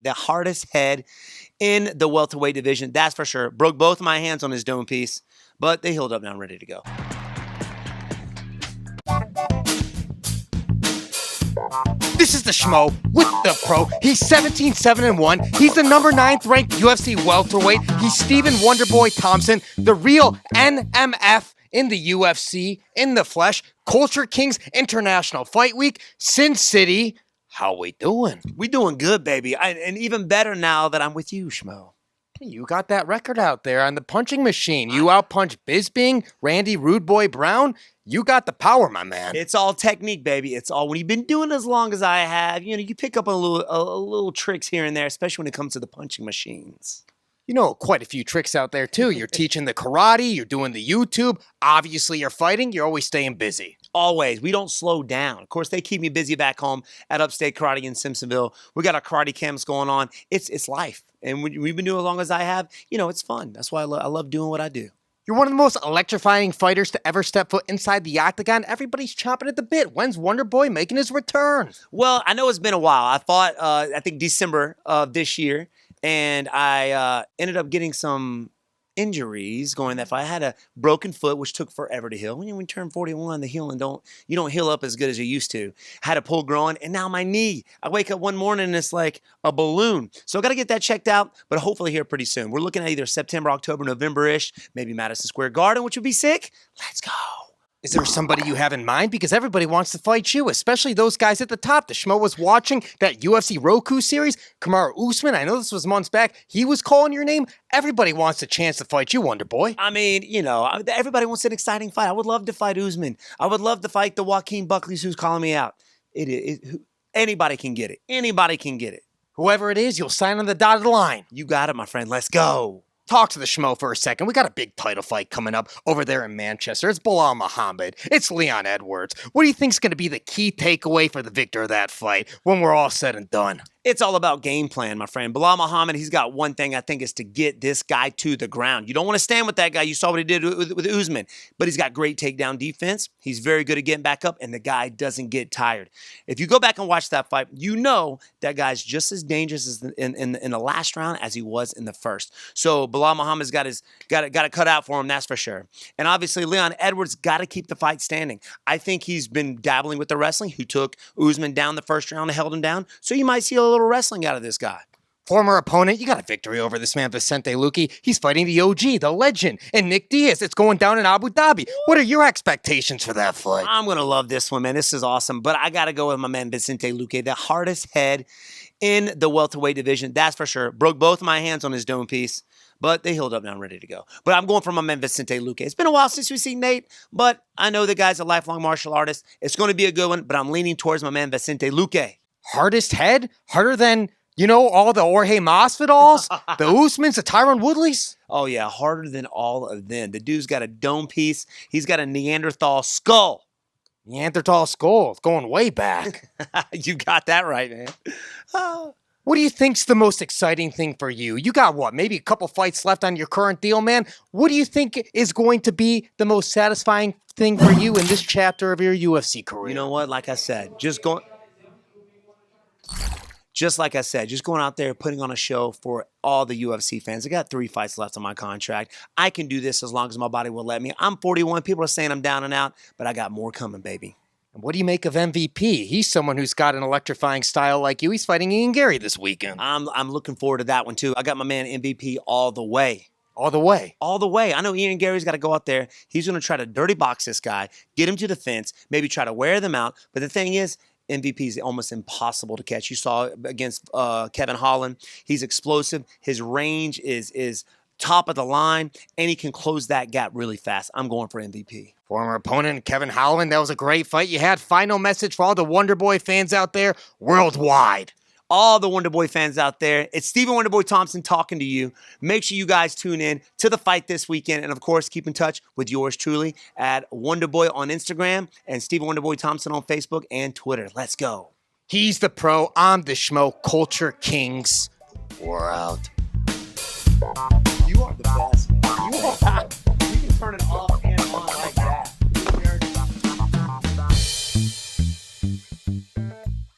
the hardest head in the welterweight division, that's for sure. Broke both my hands on his dome piece, but they healed up now. I'm ready to go. This is the Schmo with the Pro. He's 17-7-1. He's the number 9th ranked UFC welterweight. He's Stephen Wonderboy Thompson, the real NMF in the UFC, in the flesh. Culture Kings International Fight Week, Sin City. How we doing? We doing good, baby. And even better now that I'm with you, Schmo. You got that record out there on the punching machine. You outpunched Bisping, Randy Rude Boy Brown. You got the power, my man. It's all technique, baby. It's all, when you've been doing it as long as I have, you pick up a little tricks here and there, especially when it comes to the punching machines. You know, quite a few tricks out there, too. You're teaching the karate. You're doing the YouTube. Obviously, you're fighting. You're always staying busy. Always. We don't slow down. Of course, they keep me busy back home at Upstate Karate in Simpsonville. We got our karate camps going on. It's life. And we've been doing it as long as I have. It's fun. That's why I love doing what I do. You're one of the most electrifying fighters to ever step foot inside the octagon. Everybody's chomping at the bit. When's Wonderboy making his return? Well, I know it's been a while. I fought, I think, December of this year. And I ended up getting some injuries going that fight. I had a broken foot, which took forever to heal. When you turn 41, the healing you don't heal up as good as you used to. Had a pull growing, and now my knee. I wake up one morning and it's like a balloon. So I got to get that checked out, but hopefully here pretty soon. We're looking at either September, October, November-ish, maybe Madison Square Garden, which would be sick. Let's go. Is there somebody you have in mind? Because everybody wants to fight you, especially those guys at the top. The Schmo was watching that UFC Roku series. Kamaru Usman, I know this was months back. He was calling your name. Everybody wants a chance to fight you, Wonderboy. I mean, everybody wants an exciting fight. I would love to fight Usman. I would love to fight the Joaquin Buckleys who's calling me out. Anybody can get it. Anybody can get it. Whoever it is, you'll sign on the dotted line. You got it, my friend. Let's go. Talk to the Schmo for a second. We got a big title fight coming up over there in Manchester. It's Belal Muhammad. It's Leon Edwards. What do you think's going to be the key takeaway for the victor of that fight when we're all said and done? It's all about game plan, my friend. Belal Muhammad, he's got one thing, I think, is to get this guy to the ground. You don't want to stand with that guy. You saw what he did with Usman. But he's got great takedown defense. He's very good at getting back up, and the guy doesn't get tired. If you go back and watch that fight, you know that guy's just as dangerous as in the last round as he was in the first. So Belal Muhammad's got it cut out for him, that's for sure. And obviously, Leon Edwards got to keep the fight standing. I think he's been dabbling with the wrestling. He took Usman down the first round and held him down. So you might see a little wrestling out of this guy. Former opponent, you got a victory over this man, Vicente Luque. He's fighting the OG, the legend, and Nick Diaz. It's going down in Abu Dhabi. What are your expectations for that fight? I'm going to love this one, man. This is awesome. But I got to go with my man, Vicente Luque, the hardest head in the welterweight division. That's for sure. Broke both my hands on his dome piece, but they healed up now. I'm ready to go. But I'm going for my man, Vicente Luque. It's been a while since we've seen Nate, but I know the guy's a lifelong martial artist. It's going to be a good one, but I'm leaning towards my man, Vicente Luque. Hardest head? Harder than, all the Jorge Masvidals, the Usmans, the Tyron Woodleys? Oh, yeah, harder than all of them. The dude's got a dome piece. He's got a Neanderthal skull. Neanderthal skull. It's going way back. You got that right, man. What do you think's the most exciting thing for you? You got what? Maybe a couple fights left on your current deal, man? What do you think is going to be the most satisfying thing for you in this chapter of your UFC career? You know what? Like I said, just going out there, putting on a show for all the UFC fans. I got 3 fights left on my contract. I can do this as long as my body will let me. I'm 41. People are saying I'm down and out, but I got more coming, baby. And what do you make of MVP? He's someone who's got an electrifying style like you. He's fighting Ian Garry this weekend. I'm looking forward to that one, too. I got my man MVP all the way. All the way? All the way. I know Ian Garry's got to go out there. He's going to try to dirty box this guy, get him to the fence, maybe try to wear them out. But the thing is, MVP is almost impossible to catch. You saw against Kevin Holland. He's explosive. His range is top of the line, and he can close that gap really fast. I'm going for MVP. Former opponent Kevin Holland. That was a great fight you had. Final message for all the Wonderboy fans out there worldwide. All the Wonderboy fans out there, it's Stephen Wonderboy Thompson talking to you. Make sure you guys tune in to the fight this weekend. And, of course, keep in touch with yours truly at Wonderboy on Instagram and Stephen Wonderboy Thompson on Facebook and Twitter. Let's go. He's the pro. I'm the Schmo. Culture Kings. We're out. You are the best.